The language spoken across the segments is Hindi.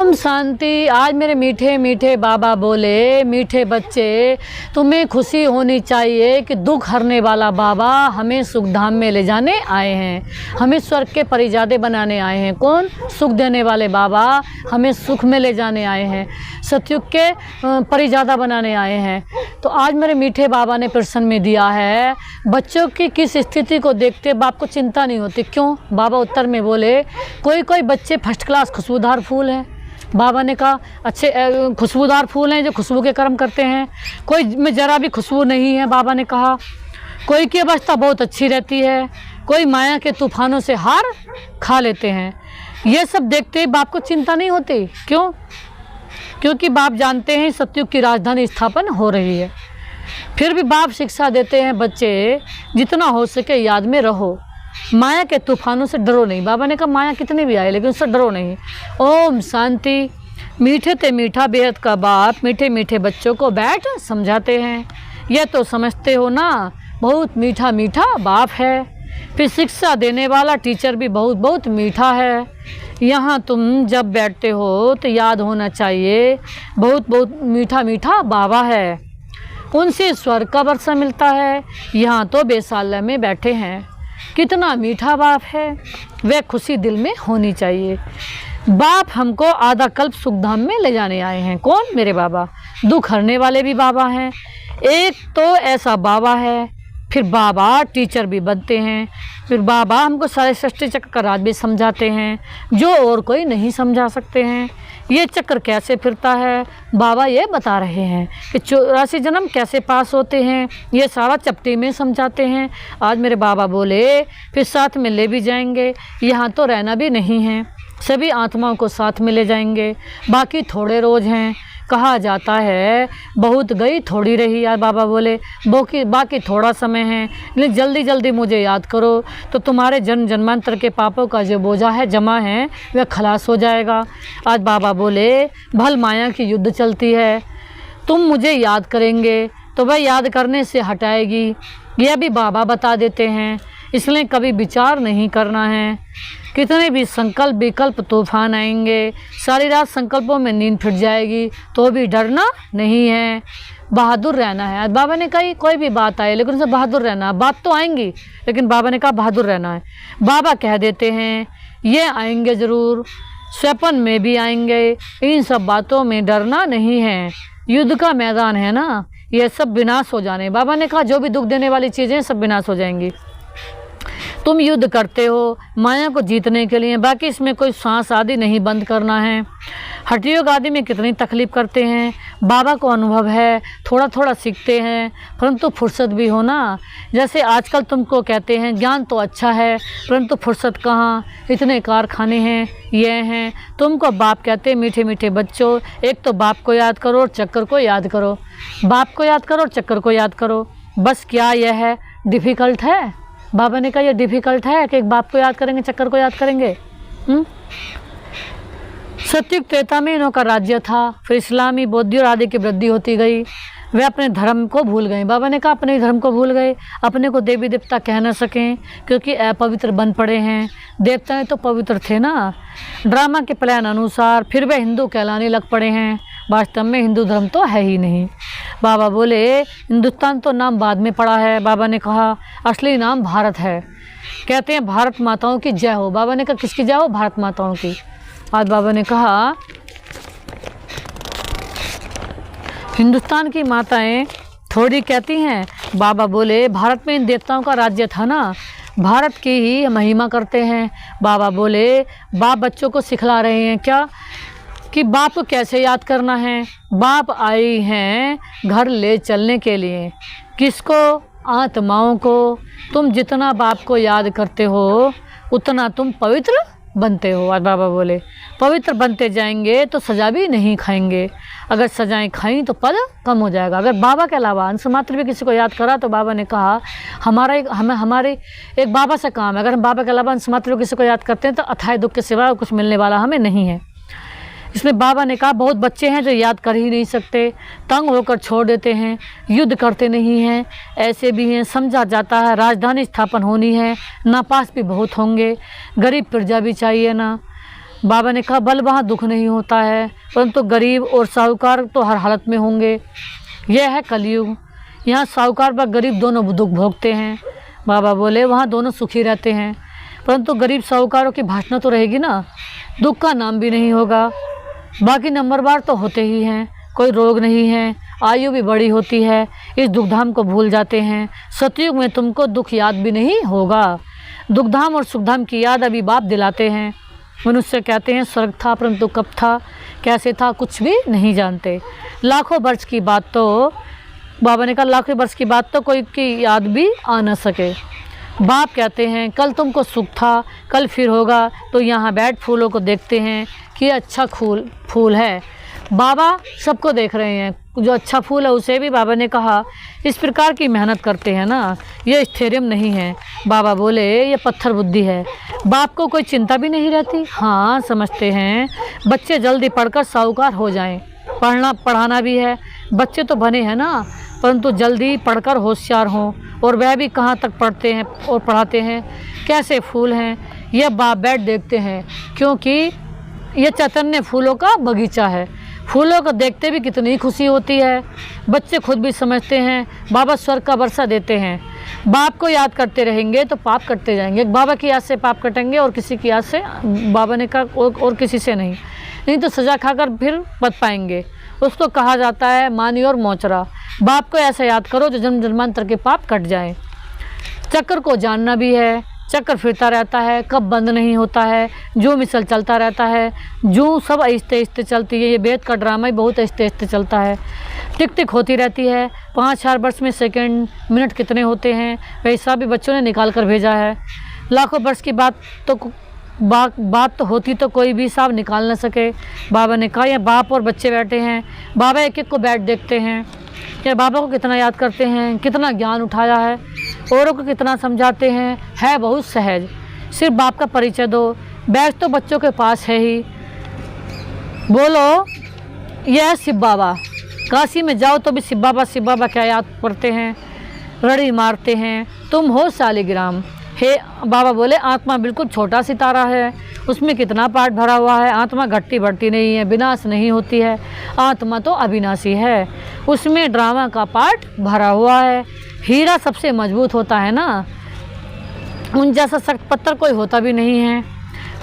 ओम शांति। आज मेरे मीठे मीठे बाबा बोले, मीठे बच्चे, तुम्हें खुशी होनी चाहिए कि दुख हरने वाला बाबा हमें सुख धाम में ले जाने आए हैं, हमें स्वर्ग के परिजादे बनाने आए हैं। कौन? सुख देने वाले बाबा हमें सुख में ले जाने आए हैं, सतयुग के परिजादा बनाने आए हैं। तो आज मेरे मीठे बाबा ने प्रश्न में दिया है, बच्चों की किस स्थिति को देखते बाप को चिंता नहीं होती, क्यों? बाबा उत्तर में बोले, कोई कोई बच्चे फर्स्ट क्लास खुशबूदार फूल हैं। बाबा ने कहा अच्छे खुशबूदार फूल हैं जो खुशबू के कर्म करते हैं, कोई में ज़रा भी खुशबू नहीं है। बाबा ने कहा कोई की अवस्था बहुत अच्छी रहती है, कोई माया के तूफानों से हार खा लेते हैं। ये सब देखते ही बाप को चिंता नहीं होती, क्यों? क्योंकि बाप जानते हैं सतयुग की राजधानी स्थापन हो रही है। फिर भी बाप शिक्षा देते हैं, बच्चे जितना हो सके याद में रहो, माया के तूफानों से डरो नहीं। बाबा ने कहा माया कितनी भी आए लेकिन उससे डरो नहीं। ओम शांति। मीठे ते मीठा बेहद का बाप मीठे मीठे बच्चों को बैठ समझाते हैं। यह तो समझते हो ना, बहुत मीठा मीठा बाप है। फिर शिक्षा देने वाला टीचर भी बहुत बहुत मीठा है। यहाँ तुम जब बैठते हो तो याद होना चाहिए बहुत बहुत मीठा मीठा बाबा है, उनसे स्वर्ग का वर्षा मिलता है। यहाँ तो बेसाल्य में बैठे हैं, कितना मीठा बाप है, वह खुशी दिल में होनी चाहिए। बाप हमको आधा कल्प सुखधाम में ले जाने आए हैं। कौन? मेरे बाबा। दुख हरने वाले भी बाबा हैं। एक तो ऐसा बाबा है, फिर बाबा टीचर भी बनते हैं, फिर बाबा हमको सारे सृष्टि चक्र का राज भी समझाते हैं जो और कोई नहीं समझा सकते हैं। ये चक्र कैसे फिरता है बाबा ये बता रहे हैं कि 84 जन्म कैसे पास होते हैं, ये सारा चपटी में समझाते हैं। आज मेरे बाबा बोले फिर साथ में ले भी जाएंगे, यहाँ तो रहना भी नहीं है, सभी आत्माओं को साथ में ले जाएंगे। बाकी थोड़े रोज हैं, कहा जाता है बहुत गई थोड़ी रही। यार बाबा बोले बाकी थोड़ा समय है, लेकिन जल्दी जल्दी मुझे याद करो तो तुम्हारे जन्म जन्मांतर के पापों का जो बोझा है जमा है वह खलास हो जाएगा। आज बाबा बोले भल माया की युद्ध चलती है, तुम मुझे याद करेंगे तो वह याद करने से हटाएगी, यह भी बाबा बता देते हैं। इसलिए कभी विचार नहीं करना है, कितने भी संकल्प विकल्प तूफान आएंगे, सारी रात संकल्पों में नींद फिट जाएगी तो भी डरना नहीं है, बहादुर रहना है। आज बाबा ने कही कोई भी बात आए लेकिन उसे बहादुर रहना, बात तो आएंगी लेकिन बाबा ने कहा बहादुर रहना है। बाबा कह देते हैं ये आएंगे ज़रूर, स्वप्न में भी आएंगे, इन सब बातों में डरना नहीं है। युद्ध का मैदान है ना, ये सब विनाश हो जाने। बाबा ने कहा जो भी दुख देने वाली चीज़ें सब विनाश हो जाएंगी। तुम युद्ध करते हो माया को जीतने के लिए, बाकी इसमें कोई सांस आदि नहीं बंद करना है। हठयोग आदि में कितनी तकलीफ करते हैं, बाबा को अनुभव है, थोड़ा थोड़ा सीखते हैं, परंतु फुर्सत भी हो ना। जैसे आजकल तुमको कहते हैं ज्ञान तो अच्छा है परंतु फुर्सत कहाँ, इतने कारखाने हैं ये हैं। तुमको बाप कहते हैं मीठे मीठे बच्चों, एक तो बाप को याद करो और चक्कर को याद करो, बाप को याद करो और चक्कर को याद करो। बस क्या यह है डिफ़िकल्ट है? बाबा ने कहा ये डिफ़िकल्ट है कि एक बाप को याद करेंगे चक्कर को याद करेंगे? सतयुग त्रेता में इन्हों का राज्य था, फिर इस्लामी बौद्ध और आदि की वृद्धि होती गई, वे अपने धर्म को भूल गए। बाबा ने कहा अपने धर्म को भूल गए, अपने को देवी देवता कह न सकें क्योंकि अपवित्र बन पड़े हैं। देवताएं तो पवित्र थे ना, ड्रामा के प्लान अनुसार फिर वे हिंदू कहलाने लग पड़े हैं, वास्तव में हिंदू धर्म तो है ही नहीं। बाबा बोले हिंदुस्तान तो नाम बाद में पड़ा है। बाबा ने कहा असली नाम भारत है। कहते हैं भारत माताओं की जय हो। बाबा ने कहा किसकी जय हो? भारत माताओं की। आज बाबा ने कहा हिंदुस्तान की माताएं थोड़ी कहती हैं। बाबा बोले भारत में इन देवताओं का राज्य था ना, भारत की ही महिमा करते हैं। बाबा बोले बाप बच्चों को सिखला रहे हैं क्या कि बाप को कैसे याद करना है। बाप आई हैं घर ले चलने के लिए, किसको? आत्माओं को। तुम जितना बाप को याद करते हो उतना तुम पवित्र बनते हो। आज बाबा बोले पवित्र बनते जाएंगे तो सजा भी नहीं खाएंगे, अगर सजाएं खाई तो पद कम हो जाएगा। अगर बाबा के अलावा अंश मात्र भी किसी को याद करा तो बाबा ने कहा हमारे एक बाबा से काम है, अगर हम बाबा के अलावा अंश मात्र भी किसी को याद करते हैं तो अथाह दुख के सिवा कुछ मिलने वाला हमें नहीं है। इसलिए बाबा ने कहा बहुत बच्चे हैं जो याद कर ही नहीं सकते, तंग होकर छोड़ देते हैं, युद्ध करते नहीं हैं, ऐसे भी हैं। समझा जाता है राजधानी स्थापन होनी है, नापास भी बहुत होंगे, गरीब प्रजा भी चाहिए ना, बाबा ने कहा बल वहाँ दुख नहीं होता है, परंतु गरीब और साहूकार तो हर हालत में होंगे। यह है कलयुग, यहाँ साहूकार व गरीब दोनों दुख भोगते हैं। बाबा बोले वहाँ दोनों सुखी रहते हैं, परंतु गरीब साहूकारों की भाषणा तो रहेगी ना, दुख का नाम भी नहीं होगा। बाकी नंबरवार तो होते ही हैं, कोई रोग नहीं है, आयु भी बड़ी होती है, इस दुखधाम को भूल जाते हैं। सतयुग में तुमको दुख याद भी नहीं होगा। दुखधाम और सुखधाम की याद अभी बाप दिलाते हैं। मनुष्य कहते हैं स्वर्ग था, परंतु कब था, कैसे था, कुछ भी नहीं जानते। लाखों वर्ष की बात तो बाबा ने कहा लाखों वर्ष की बात तो कोई की याद भी आ न सके। बाप कहते हैं कल तुमको सुख था, कल फिर होगा, तो यहाँ बैठ फूलों को देखते हैं कि अच्छा फूल है। बाबा सबको देख रहे हैं, जो अच्छा फूल है उसे भी बाबा ने कहा इस प्रकार की मेहनत करते हैं ना, ये स्थैर्य नहीं है। बाबा बोले ये पत्थर बुद्धि है। बाप को कोई चिंता भी नहीं रहती। हाँ समझते हैं बच्चे जल्दी पढ़कर साहूकार हो जाएं, पढ़ाना भी है, बच्चे तो बने हैं ना, परंतु जल्दी पढ़कर होशियार हों। और वह भी कहाँ तक पढ़ते हैं और पढ़ाते हैं, कैसे फूल हैं यह बाप बैठ देखते हैं, क्योंकि ये चैतन्य फूलों का बगीचा है। फूलों को देखते भी कितनी खुशी होती है। बच्चे खुद भी समझते हैं बाबा स्वर्ग का वर्षा देते हैं। बाप को याद करते रहेंगे तो पाप कटते जाएंगे। बाबा की याद से पाप कटेंगे और किसी की याद से, बाबा ने कहा और किसी से नहीं तो सज़ा खाकर फिर बच पाएंगे। उसको कहा जाता है मानी और मोचरा। बाप को ऐसा याद करो जो जन्म जन्मांतर के पाप कट जाए। चक्र को जानना भी है, चक्कर फिरता रहता है, कब बंद नहीं होता है, जो मिसल चलता रहता है, जो सब आहिस्ते आहिस्ते चलती है। ये वेद का ड्रामा ही बहुत आहिस्ते आहिस्ते चलता है, टिक टिक होती रहती है। 5-4 वर्ष में सेकंड मिनट कितने होते हैं वैसा भी बच्चों ने निकाल कर भेजा है। लाखों वर्ष की बात तो होती तो कोई भी हिसाब निकाल न सके। बाबा ने कहा यहाँ बाप और बच्चे बैठे हैं, बाबा एक एक को बैठ देखते हैं, क्या बाबा को कितना याद करते हैं, कितना ज्ञान उठाया है, औरों को कितना समझाते हैं, है बहुत सहज। सिर्फ बाप का परिचय दो, बैग तो बच्चों के पास है ही। बोलो यह शिव बाबा, काशी में जाओ तो भी शिव बाबा क्या याद करते हैं, रड़ी मारते हैं, तुम हो शालिग्राम। हे बाबा बोले आत्मा बिल्कुल छोटा सितारा है, उसमें कितना पाठ भरा हुआ है। आत्मा घटती बढ़ती नहीं है, विनाश नहीं होती है, आत्मा तो अविनाशी है, उसमें ड्रामा का पाठ भरा हुआ है। हीरा सबसे मजबूत होता है ना, उन जैसा सख्त पत्थर कोई होता भी नहीं है।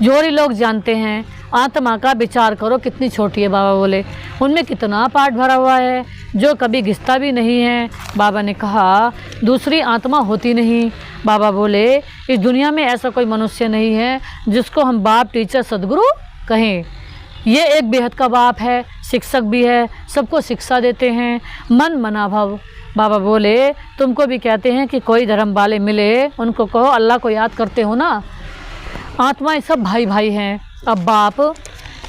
जोरी लोग जानते हैं, आत्मा का विचार करो कितनी छोटी है। बाबा बोले उनमें कितना पाठ भरा हुआ है, जो कभी घिसता भी नहीं है। बाबा ने कहा दूसरी आत्मा होती नहीं। बाबा बोले इस दुनिया में ऐसा कोई मनुष्य नहीं है जिसको हम बाप, टीचर, सदगुरु कहें। ये एक बेहद का बाप है, शिक्षक भी है, सबको शिक्षा देते हैं, मन मना भव। बाबा बोले तुमको भी कहते हैं कि कोई धर्म वाले मिले उनको कहो अल्लाह को याद करते हो ना, आत्माएं सब भाई भाई हैं। अब बाप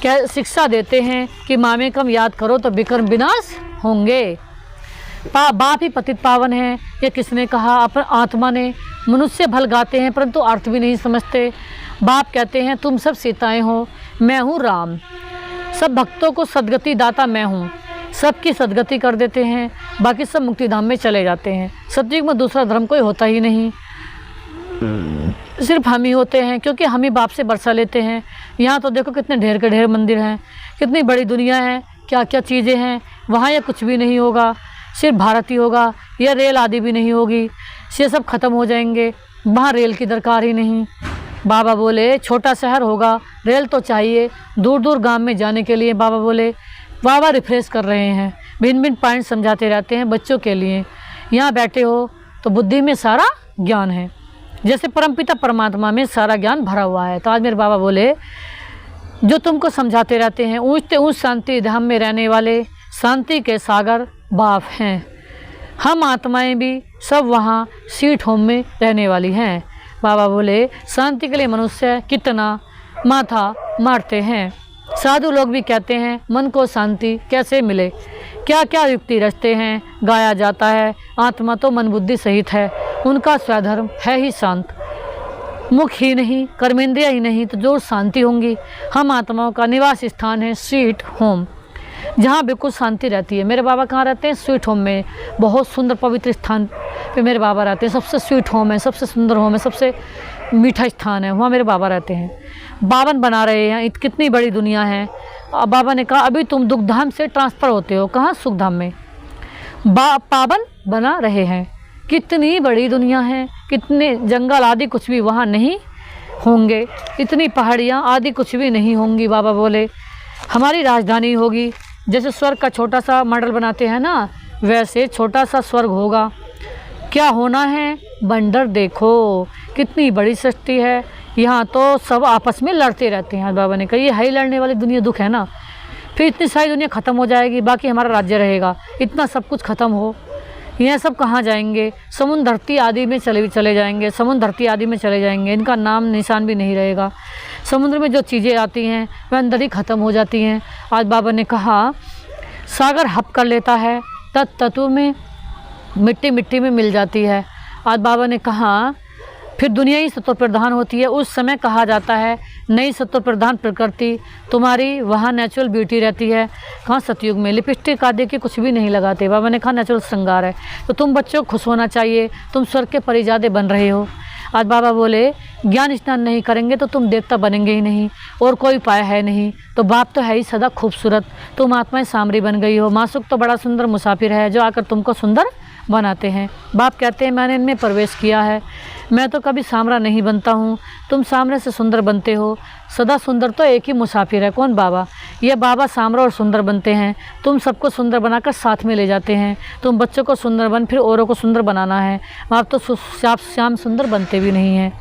क्या शिक्षा देते हैं कि मामे कम याद करो तो विक्रम विनाश होंगे। बाप ही पतित पावन है, ये किसने कहा? अपन आत्मा ने। मनुष्य भल गाते हैं परंतु अर्थ भी नहीं समझते। बाप कहते हैं तुम सब सीताएं हो, मैं हूँ राम, सब भक्तों को सदगति दाता मैं हूँ। सबकी सदगति कर देते हैं, बाकी सब मुक्तिधाम में चले जाते हैं। सतयुग में दूसरा धर्म कोई होता ही नहीं, सिर्फ हम ही होते हैं, क्योंकि हम ही बाप से बरसा लेते हैं। यहाँ तो देखो कितने ढेर के ढेर मंदिर हैं, कितनी बड़ी दुनिया है, क्या क्या चीज़ें हैं। वहाँ ये कुछ भी नहीं होगा, सिर्फ भारत ही होगा। यह रेल आदि भी नहीं होगी, ये सब खत्म हो जाएंगे। वहाँ रेल की दरकार ही नहीं। बाबा बोले छोटा शहर होगा, रेल तो चाहिए दूर दूर गांव में जाने के लिए। बाबा बोले बाबा रिफ्रेश कर रहे हैं, भिन्न भिन्न पॉइंट समझाते रहते हैं बच्चों के लिए। यहाँ बैठे हो तो बुद्धि में सारा ज्ञान है, जैसे परमपिता परमात्मा में सारा ज्ञान भरा हुआ है। तो आज मेरे बाबा बोले जो तुमको समझाते रहते हैं, ऊँचते ऊँच शांति धाम में रहने वाले शांति के सागर बाप हैं। हम आत्माएं भी सब वहाँ स्वीट होम में रहने वाली हैं। बाबा बोले शांति के लिए मनुष्य कितना माथा मारते हैं। साधु लोग भी कहते हैं मन को शांति कैसे मिले, क्या क्या युक्ति रचते हैं, गाया जाता है। आत्मा तो मन बुद्धि सहित है, उनका स्वधर्म है ही शांत। मुख ही नहीं, कर्मेंद्रिया ही नहीं, तो जो शांति होंगी। हम आत्माओं का निवास स्थान है स्वीट होम, जहाँ बिल्कुल शांति रहती है। मेरे बाबा कहाँ रहते हैं? स्वीट होम में, बहुत सुंदर पवित्र स्थान पे मेरे बाबा रहते हैं। सबसे स्वीट होम है, सबसे सुंदर होम है, सबसे मीठा स्थान है, वहाँ मेरे बाबा रहते हैं, बावन बना रहे हैं, कितनी बड़ी दुनिया है। अब बाबा ने कहा अभी तुम दुखधाम से ट्रांसफ़र होते हो, कहाँ सुखधाम में पावन बना रहे हैं। कितनी बड़ी दुनिया है, कितने जंगल आदि कुछ भी वहाँ नहीं होंगे, इतनी पहाड़ियाँ आदि कुछ भी नहीं होंगी। बाबा बोले हमारी राजधानी होगी, जैसे स्वर्ग का छोटा सा मॉडल बनाते हैं ना, वैसे छोटा सा स्वर्ग होगा। क्या होना है, बंदर देखो कितनी बड़ी सृष्टि है, यहाँ तो सब आपस में लड़ते रहते हैं। बाबा ने कहा ये है ही लड़ने वाली दुनिया, दुख है ना, फिर इतनी सारी दुनिया ख़त्म हो जाएगी, बाकी हमारा राज्य रहेगा। इतना सब कुछ ख़त्म हो, यह सब कहाँ जाएंगे, समुद्र धरती आदि में चले जाएंगे, समुद्र धरती आदि में चले जाएंगे, इनका नाम निशान भी नहीं रहेगा। समुद्र में जो चीज़ें आती हैं वह अंदर ही ख़त्म हो जाती हैं। आज बाबा ने कहा सागर हप कर लेता है, तत्व में मिट्टी मिट्टी में मिल जाती है। आज बाबा ने कहा फिर दुनिया ही सत्व प्रधान होती है। उस समय कहा जाता है नई सत्व प्रधान प्रकृति तुम्हारी, वहाँ नेचुरल ब्यूटी रहती है। कहाँ सतयुग में लिपस्टिक आदि के कुछ भी नहीं लगाते। बाबा ने कहा नेचुरल श्रृंगार है। तो तुम बच्चों को खुश होना चाहिए, तुम स्वर्ग के परिजादे बन रहे हो। आज बाबा बोले ज्ञान स्नान नहीं करेंगे तो तुम देवता बनेंगे ही नहीं, और कोई उपाय है नहीं। तो बाप तो है ही सदा खूबसूरत, तुम आत्माएं सामरी बन गई हो। मासुक तो बड़ा सुंदर मुसाफिर है जो आकर तुमको सुंदर बनाते हैं। बाप कहते हैं मैंने इनमें प्रवेश किया है, मैं तो कभी सामरा नहीं बनता हूँ, तुम सामरे से सुंदर बनते हो। सदा सुंदर तो एक ही मुसाफिर है, कौन? बाबा। ये बाबा सामरा और सुंदर बनते हैं, तुम सबको सुंदर बनाकर साथ में ले जाते हैं। तुम बच्चों को सुंदर बन फिर औरों को सुंदर बनाना है। आप तो श्याम सुंदर बनते भी नहीं हैं।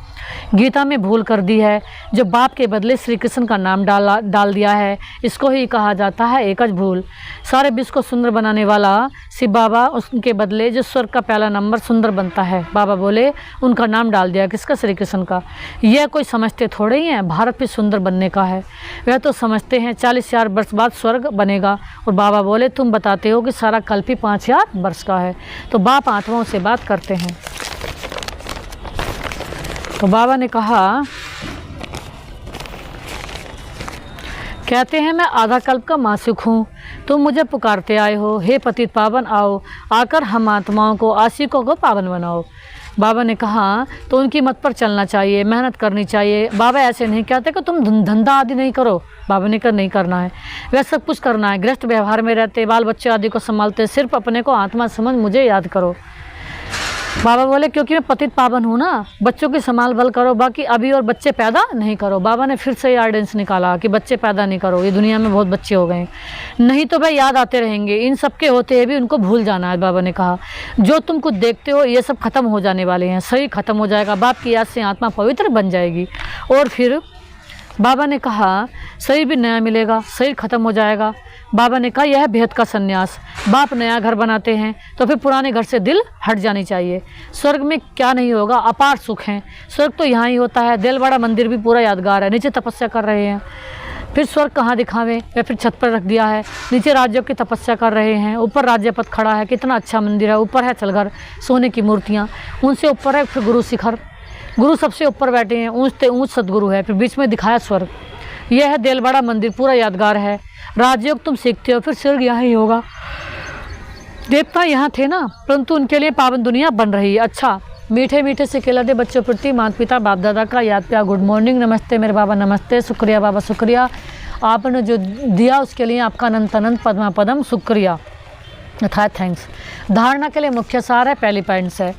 गीता में भूल कर दी है, जो बाप के बदले श्री कृष्ण का नाम डाल दिया है, इसको ही कहा जाता है एकज भूल। सारे विश्व को सुंदर बनाने वाला शिव बाबा, उसके बदले जो स्वर्ग का पहला नंबर सुंदर बनता है, बाबा बोले उनका नाम डाल दिया। किसका? श्री कृष्ण का। यह कोई समझते थोड़े ही हैं भारत भी सुंदर बनने का है, वह तो समझते हैं 40,000 वर्ष बाद स्वर्ग बनेगा। और बाबा बोले तुम बताते हो कि सारा कल्प ही 5,000 वर्ष का है। तो बाप आत्माओं से बात करते हैं। तो बाबा ने कहा, कहते हैं मैं आधा कल्प का मासुक हूँ, तुम मुझे पुकारते आए हो, हे पतित पावन आओ, आकर हम आत्माओं को आशिकों को पावन बनाओ। बाबा ने कहा तो उनकी मत पर चलना चाहिए, मेहनत करनी चाहिए। बाबा ऐसे नहीं कहते कि तुम धंधा आदि नहीं करो, बाबा ने कहा नहीं करना है, वह सब कुछ करना है। गृहस्थ व्यवहार में रहते, बाल बच्चे आदि को संभालते, सिर्फ अपने को आत्मा समझ मुझे याद करो। बाबा बोले क्योंकि मैं पतित पावन हूँ ना, बच्चों की संभाल भल करो, बाकी अभी और बच्चे पैदा नहीं करो। बाबा ने फिर से ये ऑर्डिनेंस निकाला कि बच्चे पैदा नहीं करो, ये दुनिया में बहुत बच्चे हो गए, नहीं तो भाई याद आते रहेंगे, इन सब के होते हुए भी उनको भूल जाना है। बाबा ने कहा जो तुम कुछ देखते हो ये सब खत्म हो जाने वाले हैं, शरीर खत्म हो जाएगा, बाप की याद से आत्मा पवित्र बन जाएगी। और फिर बाबा ने कहा शरीर भी नया मिलेगा, शरीर खत्म हो जाएगा। बाबा ने कहा यह भेद का संन्यास। बाप नया घर बनाते हैं तो फिर पुराने घर से दिल हट जानी चाहिए। स्वर्ग में क्या नहीं होगा, अपार सुख हैं। स्वर्ग तो यहाँ ही होता है, दिलवाड़ा मंदिर भी पूरा यादगार है, नीचे तपस्या कर रहे हैं। फिर स्वर्ग कहाँ दिखावें, या फिर छत पर रख दिया है, नीचे राज्यों की तपस्या कर रहे हैं, ऊपर राज्यपथ खड़ा है, कितना अच्छा मंदिर है, ऊपर है चलघर, सोने की मूर्तियाँ, उनसे ऊपर है फिर गुरु शिखर, गुरु सबसे ऊपर बैठे हैं, ऊँचते ऊँच सदगुरु है, फिर बीच में दिखाया स्वर्ग। यह है दिलवाड़ा मंदिर, पूरा यादगार है। राजयोग तुम सीखते हो, फिर स्वर्ग यहाँ ही होगा। देवता यहाँ थे ना, परंतु उनके लिए पावन दुनिया बन रही है। अच्छा, मीठे मीठे से खिलाते बच्चों प्रति माता पिता बाप दादा का याद प्यार, गुड मॉर्निंग, नमस्ते मेरे बाबा, नमस्ते, शुक्रिया बाबा, शुक्रिया, आपने जो दिया उसके लिए आपका अनंत अनंत पद्मा पदम शुक्रिया अर्थात थैंक्स। धारणा के लिए मुख्य सार है, पहली पॉइंट्स है,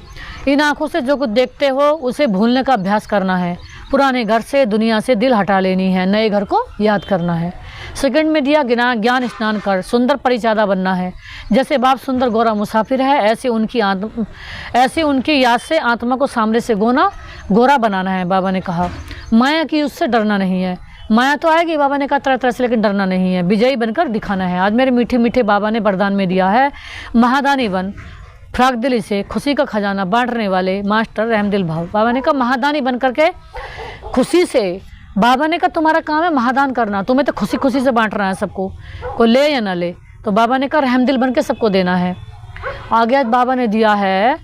इन आँखों से जो कुछ देखते हो उसे भूलने का अभ्यास करना है। पुराने घर से दुनिया से दिल हटा लेनी है, नए घर को याद करना है। सेकंड में दिया ज्ञान स्नान कर सुंदर परिचादा बनना है। जैसे बाप सुंदर गोरा मुसाफिर है, ऐसे उनकी याद से आत्मा को सामने से गोरा बनाना है। बाबा ने कहा माया की उससे डरना नहीं है, माया तो आएगी, बाबा ने कहा तरह तरह से, लेकिन डरना नहीं है, विजयी बनकर दिखाना है। आज मेरे मीठे मीठे बाबा ने वरदान में दिया है, महादानी बन, फ्राक दिली से खुशी का खजाना बांटने वाले मास्टर रहमदिल भाव। बाबा ने कहा महादानी बन करके खुशी से, बाबा ने कहा तुम्हारा काम है महादान करना, तुम्हें तो खुशी खुशी से बांटना है सबको, कोई ले या ना ले। तो बाबा ने कहा रहमदिल बन के सबको देना है। आगे आज बाबा ने दिया है,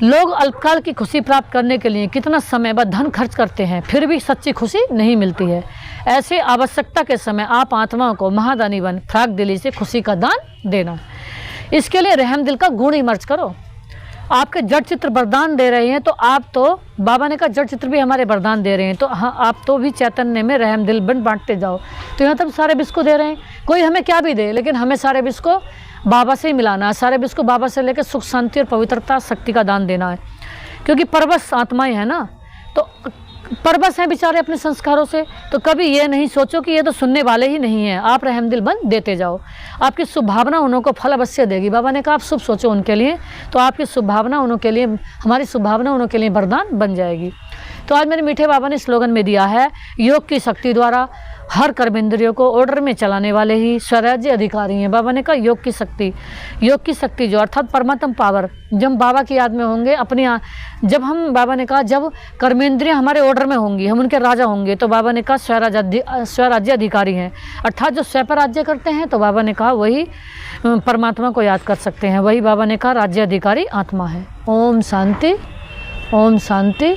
लोग अल्पकाल की खुशी प्राप्त करने के लिए कितना समय व धन खर्च करते हैं, फिर भी सच्ची खुशी नहीं मिलती है। ऐसे आवश्यकता के समय आप आत्माओं को महादानी बन फ्राक दिली से खुशी का दान देना। इसके लिए रहम दिल का गुण इमर्ज करो। आपके जड़ चित्र वरदान दे रहे हैं, तो आप तो बाबा ने कहा जड़ चित्र भी हमारे वरदान दे रहे हैं, तो हाँ आप तो भी चैतन्य में रहम दिल बन बांटते जाओ। तो यहाँ तो हम सारे विश्व को दे रहे हैं, कोई हमें क्या भी दे, लेकिन हमें सारे विश्व को बाबा से ही मिलाना है, सारे विश्व को बाबा से लेकर सुख शांति और पवित्रता शक्ति का दान देना है। क्योंकि परवश आत्माएं हैं ना, तो परवश हैं बेचारे अपने संस्कारों से। तो कभी ये नहीं सोचो कि ये तो सुनने वाले ही नहीं हैं, आप रहमदिल बन देते जाओ, आपकी शुभ भावना उनको फल अवश्य देगी। बाबा ने कहा आप शुभ सोचो उनके लिए, तो आपकी शुभ भावना उनके लिए, हमारी शुभ भावना उनके लिए वरदान बन जाएगी। तो आज मेरे मीठे बाबा ने स्लोगन में दिया है, योग की शक्ति द्वारा हर कर्मेंद्रियों को ऑर्डर में चलाने वाले ही स्वराज्य अधिकारी हैं। बाबा ने कहा योग की शक्ति जो अर्थात परमात्म पावर, जब हम बाबा की याद में होंगे अपनी, जब हम, बाबा ने कहा जब कर्मेंद्रियां हमारे ऑर्डर में होंगी, हम उनके राजा होंगे, तो बाबा ने कहा स्वराज्य अधिकारी हैं, अर्थात जो स्वयं पर राज्य करते हैं, तो बाबा ने कहा वही परमात्मा को याद कर सकते हैं, वही बाबा ने कहा राज्य अधिकारी आत्मा है। ओम शांति, ओम शांति।